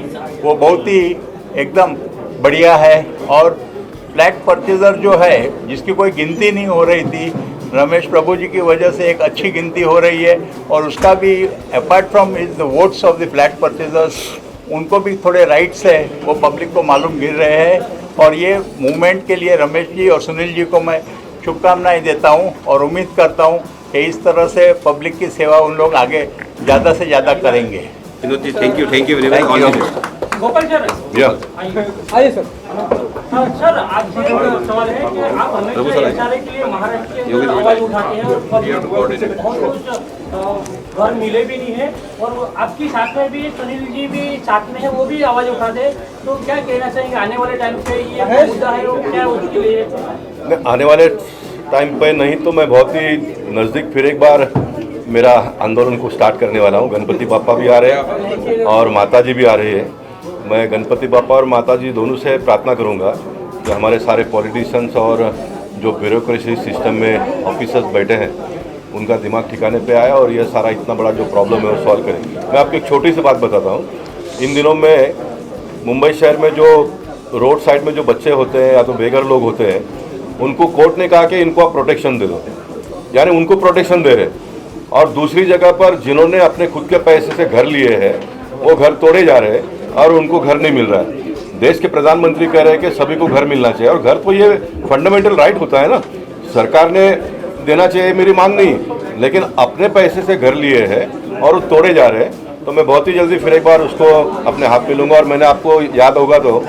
वो बहुत ही एकदम बढ़िया है और फ्लैट परचेजर जो है जिसकी कोई गिनती नहीं हो रही थी, रमेश प्रभु जी की वजह से एक अच्छी गिनती हो रही है और उसका भी apart from is the votes of the flat purchasers, उनको भी थोड़े राइट्स है वो पब्लिक को मालूम गिर रहे हैं और ये मूवमेंट के लिए रमेश जी और सुनील जी को मैं शुभकामनाएं देता हूं और उम्मीद करता हूं कि इस तरह से पब्लिक की सेवा उन लोग आगे ज़्यादा से ज़्यादा करेंगे। Thank you very much. Gopal sir आइए सर। सर आपसे एक सवाल है कि आप हमेशा एचआरए के लिए महाराष्ट्र के अंदर आवाज उठाते हैं और घर मिले भी नहीं है और आपकी साथ में भी सुनील जी भी साथ में है, वो भी आवाज उठाते हैं, तो क्या कहना चाहेंगे आने वाले टाइम पे ये मुद्दा है वो क्या उसके लिए? आने वाले टाइम पे नहीं तो मैं बहुत ही नज़दीक फिर एक बार मेरा आंदोलन को स्टार्ट करने वाला हूँ। गणपति बापा भी आ रहे हैं और माता जी भी आ रही है। मैं गणपति बापा और माता जी दोनों से प्रार्थना करूँगा कि हमारे सारे पॉलिटिशियंस और जो ब्यूरोक्रेसी सिस्टम में ऑफिसर्स बैठे हैं उनका दिमाग ठिकाने पे आया और ये सारा इतना बड़ा जो प्रॉब्लम है वो सॉल्व करें। मैं आपको एक छोटी सी बात बताता हूँ। इन दिनों में मुंबई शहर में जो रोड साइड में जो बच्चे होते हैं या तो बेघर लोग होते हैं, उनको कोर्ट ने कहा कि इनको आप प्रोटेक्शन दे दो, यानी उनको प्रोटेक्शन दे रहे। और दूसरी जगह पर जिन्होंने अपने खुद के पैसे से घर लिए हैं वो घर तोड़े जा रहे हैं और उनको घर नहीं मिल रहा है। देश के प्रधानमंत्री कह रहे हैं कि सभी को घर मिलना चाहिए और घर तो ये फंडामेंटल राइट होता है ना, सरकार ने देना चाहिए, मेरी मांग नहीं, लेकिन अपने पैसे से घर लिए हैं और वो तोड़े जा रहे हैं। तो मैं बहुत ही जल्दी फिर एक बार उसको अपने हाथ में लूँगा। और मैंने आपको याद होगा तो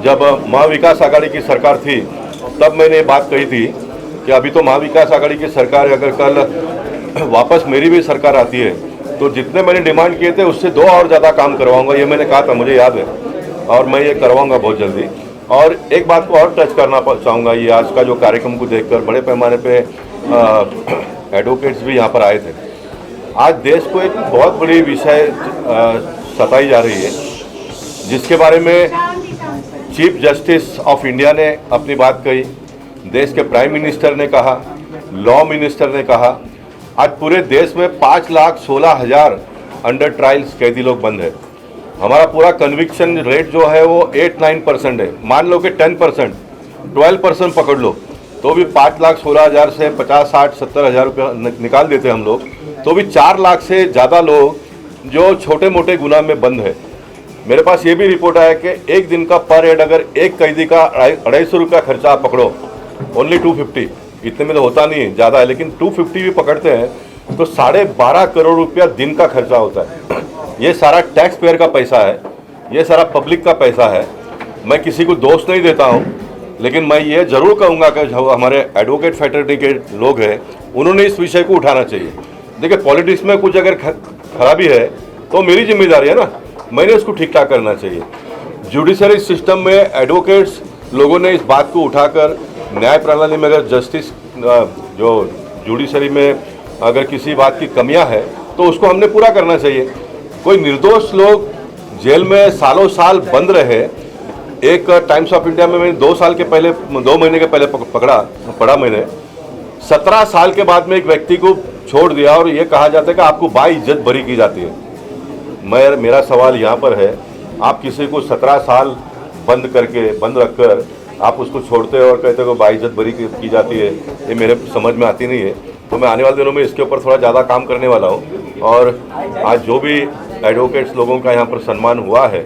जब महाविकास आघाड़ी की सरकार थी तब मैंने ये बात कही थी कि अभी तो महाविकास आघाड़ी की सरकार, अगर कल वापस मेरी भी सरकार आती है तो जितने मैंने डिमांड किए थे उससे 2 और ज़्यादा काम करवाऊंगा, ये मैंने कहा था, मुझे याद है, और मैं ये करवाऊंगा बहुत जल्दी। और एक बात को और टच करना चाहूँगा, ये आज का जो कार्यक्रम को देखकर बड़े पैमाने पे एडवोकेट्स भी यहाँ पर आए थे। आज देश को एक बहुत बड़ी विषय सताई जा रही है जिसके बारे में चीफ जस्टिस ऑफ इंडिया ने अपनी बात कही, देश के प्राइम मिनिस्टर ने कहा, लॉ मिनिस्टर ने कहा। आज पूरे देश में 5,16,000 अंडर ट्रायल्स कैदी लोग बंद है। हमारा पूरा कन्विक्शन रेट जो है वो 8-9% है। मान लो कि 10%, 12% पकड़ लो तो भी 5,16,000 से 50-60-70,000 रुपया निकाल देते हम लोग, तो भी 4 लाख से ज़्यादा लोग जो छोटे मोटे गुनाह में बंद है। मेरे पास ये भी रिपोर्ट आया कि एक दिन का पर हेड अगर एक कैदी का 250 रुपया खर्चा आप पकड़ो, ओनली 250, इतने में तो होता नहीं है, ज़्यादा है, लेकिन 250 भी पकड़ते हैं तो 12.5 करोड़ रुपया दिन का खर्चा होता है। ये सारा टैक्स पेयर का पैसा है, ये सारा पब्लिक का पैसा है। मैं किसी को दोष नहीं देता हूँ, लेकिन मैं ये ज़रूर कहूँगा कि जो हमारे एडवोकेट फैटर्निटी के लोग हैं उन्होंने इस विषय को उठाना चाहिए। देखिए, पॉलिटिक्स में कुछ अगर खराबी है तो मेरी जिम्मेदारी है ना, मैंने उसको ठीक ठाक करना चाहिए। जुडिशरी सिस्टम में एडवोकेट्स लोगों ने इस बात को उठाकर न्याय प्रणाली में अगर जस्टिस जो जुडिशरी में अगर किसी बात की कमियां है तो उसको हमने पूरा करना चाहिए। कोई निर्दोष लोग जेल में सालों साल बंद रहे। एक टाइम्स ऑफ इंडिया में मैंने 2 महीने के पहले पढ़ा मैंने, 17 साल के बाद में एक व्यक्ति को छोड़ दिया और ये कहा जाता है कि आपको बाइज्जत बरी की जाती है। मेरा सवाल यहाँ पर है, आप किसी को 17 साल बंद रखकर आप उसको छोड़ते हो और कहते हो बाइज्जत बरी की जाती है, ये मेरे समझ में आती नहीं है। तो मैं आने वाले दिनों में इसके ऊपर थोड़ा ज़्यादा काम करने वाला हूँ। और आज जो भी एडवोकेट्स लोगों का यहाँ पर सम्मान हुआ है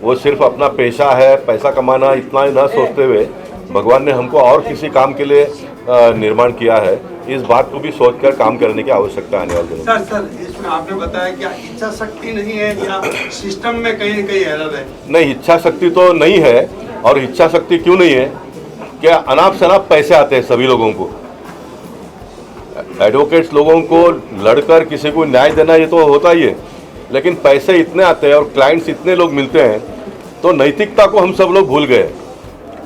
वो सिर्फ अपना पेशा है, पैसा कमाना, इतना ही ना सोचते हुए भगवान ने हमको और किसी काम के लिए निर्माण किया है, इस बात को भी सोचकर काम करने की आवश्यकता आने वाले दिनों में। सर, इसमें आपने बताया कि इच्छा शक्ति नहीं है या सिस्टम में कहीं न कहीं एरर है? नहीं, इच्छा शक्ति तो नहीं है। और इच्छा शक्ति क्यों नहीं है? क्या अनाप शनाप पैसे आते हैं सभी लोगों को, एडवोकेट्स लोगों को लड़कर किसी को न्याय देना ये तो होता ही है, लेकिन पैसे इतने आते हैं और क्लाइंट्स इतने लोग मिलते हैं तो नैतिकता को हम सब लोग भूल गए।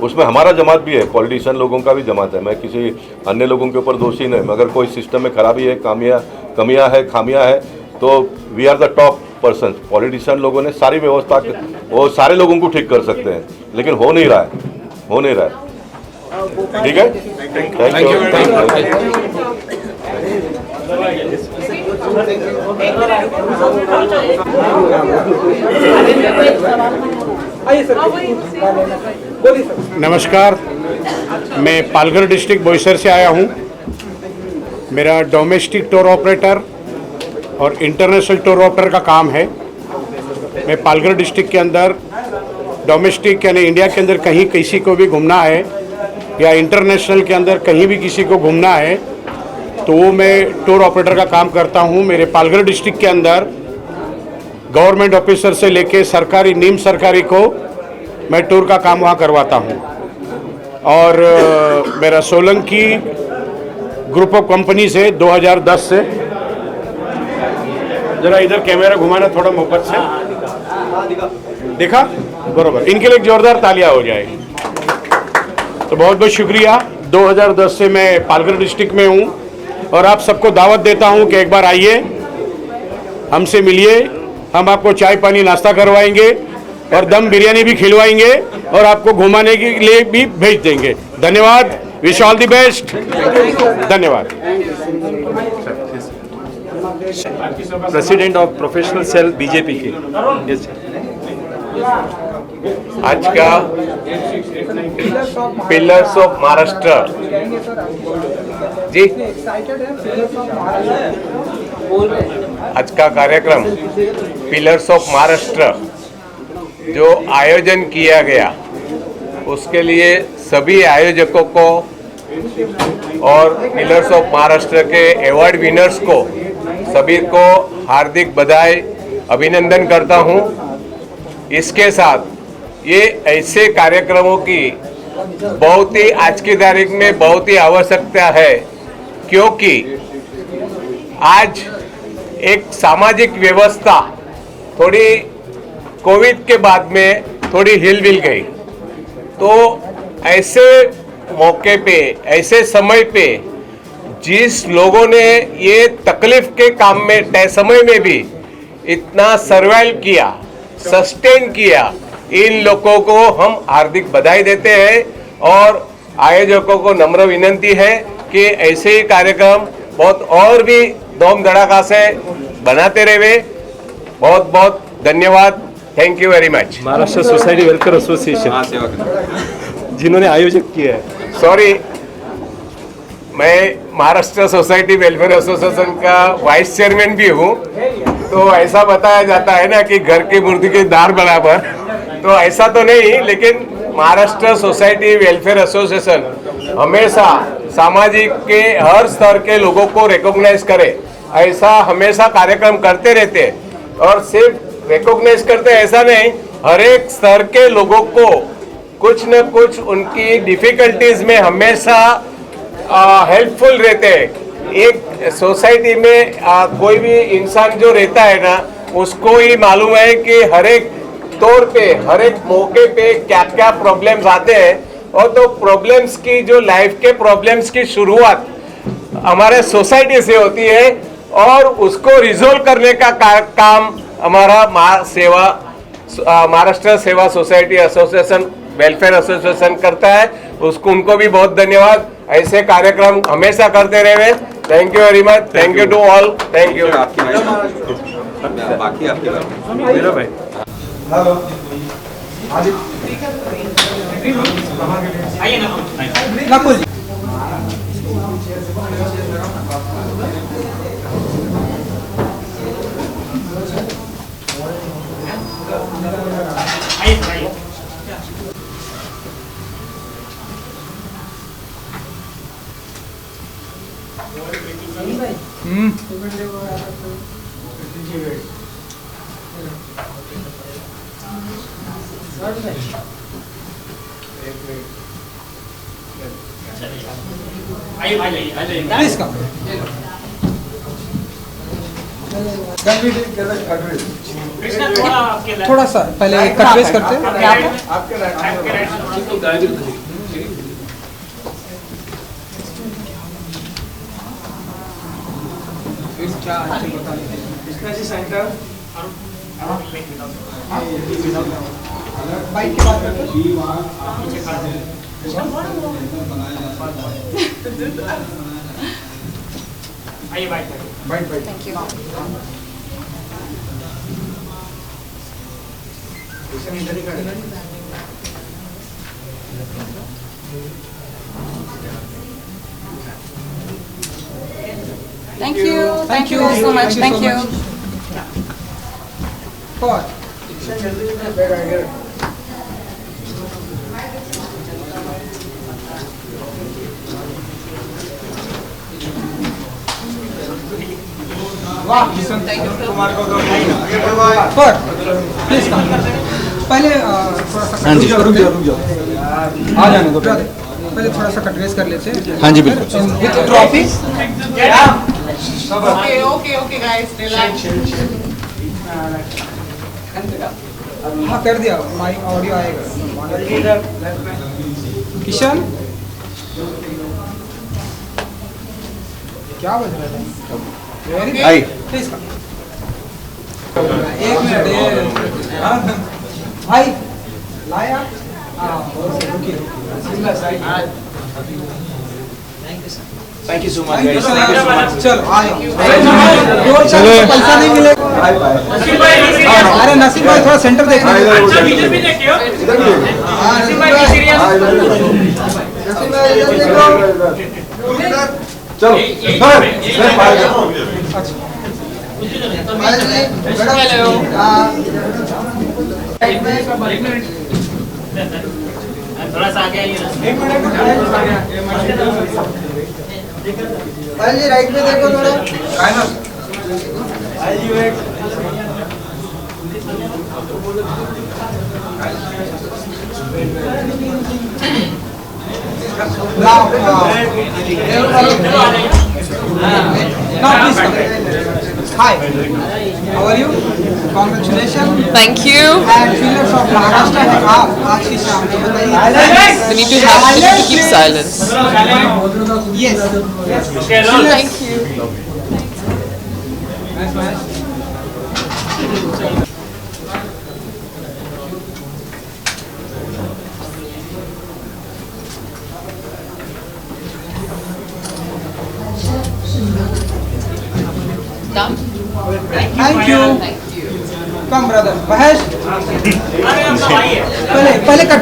उसमें हमारा जमात भी है, पॉलिटिशियन लोगों का भी जमात है। मैं किसी अन्य लोगों के ऊपर दोषी नहीं। मगर कोई सिस्टम में खराबी है, कमियां है, खामियां है, तो we are the top person. Politician लोगों ने सारी व्यवस्था, वो सारे लोगों को ठीक कर सकते हैं, लेकिन हो नहीं रहा है। ठीक है, थैंक यू। नमस्कार, मैं पालघर डिस्ट्रिक्ट बोईसर से आया हूँ। मेरा डोमेस्टिक टूर ऑपरेटर और इंटरनेशनल टूर ऑपरेटर का काम है। मैं पालघर डिस्ट्रिक्ट के अंदर डोमेस्टिक यानी इंडिया के अंदर कहीं किसी को भी घूमना है या इंटरनेशनल के अंदर कहीं भी किसी को घूमना है तो वो मैं टूर ऑपरेटर का काम करता हूँ। मेरे पालघर डिस्ट्रिक्ट के अंदर गवर्नमेंट ऑफिसर से लेके सरकारी नीम सरकारी को मैं टूर का काम वहाँ करवाता हूँ। और मेरा सोलंकी ग्रुप ऑफ कंपनी से 2010 से, जरा इधर कैमरा घुमाना थोड़ा मोहब्बत से, देखा बरोबर, इनके लिए एक जोरदार तालियां हो जाए। तो बहुत बहुत शुक्रिया। 2010 से मैं पालघर डिस्ट्रिक्ट में हूँ और आप सबको दावत देता हूँ कि एक बार आइए, हमसे मिलिए, हम आपको चाय पानी नाश्ता करवाएंगे और दम बिरयानी भी खिलवाएंगे और आपको घुमाने के लिए भी भेज देंगे। धन्यवाद, विश ऑल द बेस्ट, धन्यवाद। President of professional cell BJP के आज का पिलर्स ऑफ महाराष्ट्र जी, आज का कार्यक्रम पिलर्स ऑफ महाराष्ट्र जो आयोजन किया गया, उसके लिए सभी आयोजकों को और पिलर्स ऑफ महाराष्ट्र के अवार्ड विनर्स को सभी को हार्दिक बधाई, अभिनंदन करता हूं। इसके साथ ये ऐसे कार्यक्रमों की बहुत ही आज की तारीख में बहुत ही आवश्यकता है, क्योंकि आज एक सामाजिक व्यवस्था थोड़ी कोविड के बाद में थोड़ी हिल गई। तो ऐसे मौके पे, ऐसे समय पे जिस लोगों ने ये तकलीफ के काम में समय में भी इतना सर्वाइव किया, सस्टेन किया, इन लोगों को हम हार्दिक बधाई देते हैं और आयोजकों को नम्र विनंती है कि ऐसे ही कार्यक्रम बहुत और भी धूम धड़ाका से बनाते रहे। बहुत बहुत धन्यवाद, thank you very much. Maharashtra society welfare association जिन्होंने आयोजित किया है, सॉरी, मैं महाराष्ट्र सोसाइटी वेलफेयर एसोसिएशन का वाइस चेयरमैन भी हूँ। तो ऐसा बताया जाता है ना कि घर की मुर्गी के दार बराबर, तो ऐसा तो नहीं, लेकिन महाराष्ट्र सोसाइटी वेलफेयर एसोसिएशन हमेशा सामाजिक के हर स्तर के लोगों को रिकॉग्नाइज करे, ऐसा हमेशा कार्यक्रम करते रहते। और सिर्फ रिकॉग्नाइज करते ऐसा नहीं, हर एक स्तर के लोगों को कुछ न कुछ उनकी डिफिकल्टीज में हमेशा हेल्पफुल रहते हैं। एक सोसाइटी में कोई भी इंसान जो रहता है ना, उसको ही मालूम है कि हर एक तौर पे, हर एक मौके पे क्या क्या प्रॉब्लम्स आते हैं। और तो प्रॉब्लम्स की, जो लाइफ के प्रॉब्लम्स की शुरुआत हमारे सोसाइटी से होती है और उसको रिजोल्व करने का काम हमारा महाराष्ट्र सेवा सोसाइटी एसोसिएशन वेलफेयर एसोसिएशन करता है। उसको, उनको भी बहुत धन्यवाद। ऐसे कार्यक्रम हमेशा करते रहे। Thank you very much, thank you to all, thank you. बाकी आपकी मेरा भाई नकुल जी, प्लीज कम। थोड़ा सा पहले कटवेज करते सेंटर बाइक की बात करते आइए bike thank you. Thank you so much. Thank you. वाह पर प्लीज कम पहले थोड़ा सा हाँ जी। रुक जाओ आ जाने दो पहले थोड़ा सा कट रेस कर लेते हैं हाँ जी, बिल्कुल। With trophy Okay, guys, relax. हाँ कर दिया माइक ऑडियो आएगा किशन क्या बज रहा है आई। प्लीज एक मिनट भाई लाया थैंक यू सो मच चलो चलो पैसा नहीं मिलेगा अरे नसीब भाई थोड़ा सेंटर देखना थोड़ा सा आगे आइए जी राइट में देखो थोड़ा Hi, how are you? Congratulations. Thank you. And Pillars of Maharashtra है आप आज की शाम को बताइए. We need to keep silence. Yes. Thank you. Done? Thank you. Come brother. Mahesh. पहले कट.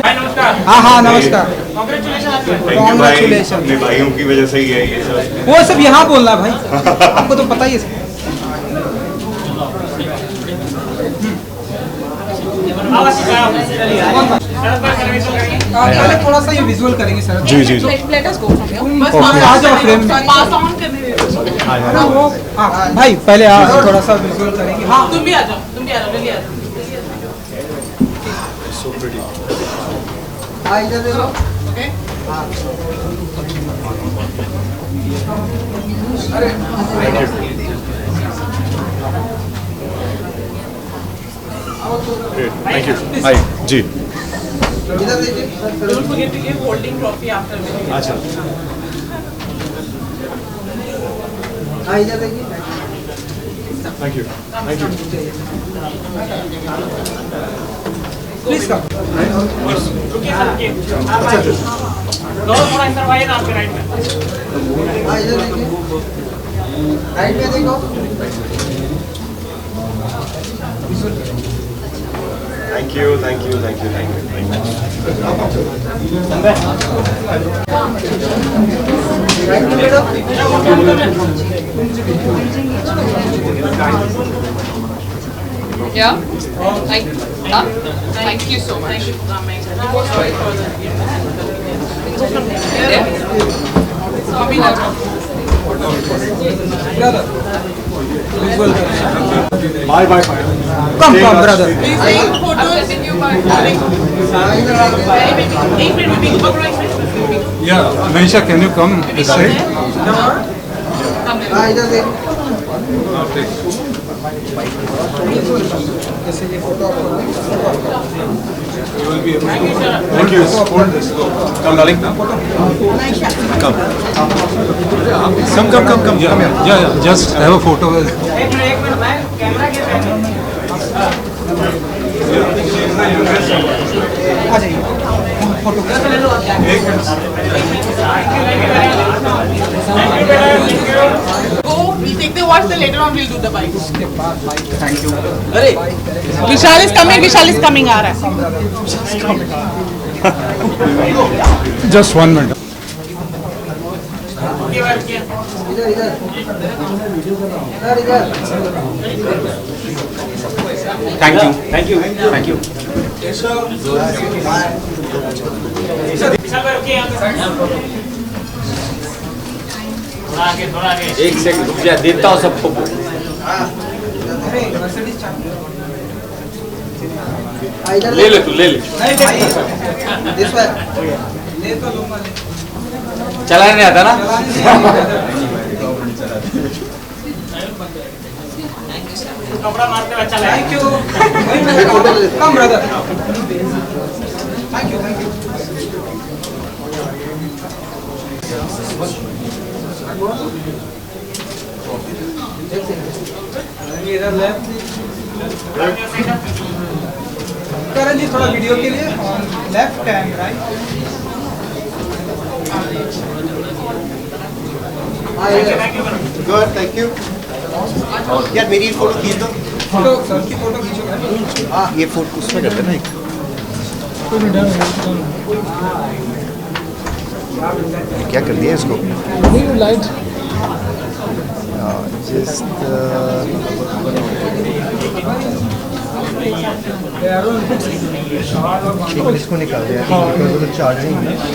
हाँ नमस्कार. Congratulations. अपने भाइयों की वजह से ही है ये सब। वो सब यहाँ बोलना भाई. आपको तो पता ही है. पहले थोड़ा सा ये विजुअल करेंगे sir. Ji ji Let us go from here. बस आ जाओ फ्रेम. पास ऑन करने दे. हाँ भाई पहले आ थोड़ा सा विजुअल करेंगे. हाँ तुम भी आ जाओ जल्दी आ जाओ. इधर देखो. ओके. थैंक यू आई जी इधर देखिए. Don't forget to give holding trophy after me. अच्छा हाँ इधर देखिए. Thank you please come. रुकिए सर रुकिए. थोड़ा इधर आइए ना आपके राइट में. हाँ इधर देखिए. राइट में देखो. Thank you. राइट में बैठो. Yeah? Thank you so much. Thank you for coming. Go sorry for the. Brother. Visual. Bye bye Come brother. Please take photos. I'm sending you my darling. एक minute में पकड़ो एक minute. या Manisha can you come this side हाँ इधर देखो. जैसे ये photo thank you hold this come darling come या just have a photo with एक मिनट मैं कैमरा के साथ. आ जाइए. Photo Go. We take the watch. Then later on we'll do the bike. उसके बाद भाई थैंक यू. अरे. Vishal is coming. Vishal is coming आ रहा है. जस्ट 1 मिनट इधर थैंक यू थोड़ा आगे. एक सेकंड रुक जा देता हूँ सबको अरे मर्सिडीज ले ले तू ले ले नहीं भाई दिस वन ले तो लूंगा चलाने नहीं आता ना कपड़ा मारते हुए अच्छा लगा thank you come brother thank you इधर लेफ्ट करण जी थोड़ा वीडियो के लिए left and right good thank you यार मेरी फोटो खींच दो फोटो सर की फोटो खींचो हाँ ये फोटो उसमें करते ना एक क्या कर दिया इसको लाइट जस्ट इसको निकाल दिया चार्जिंग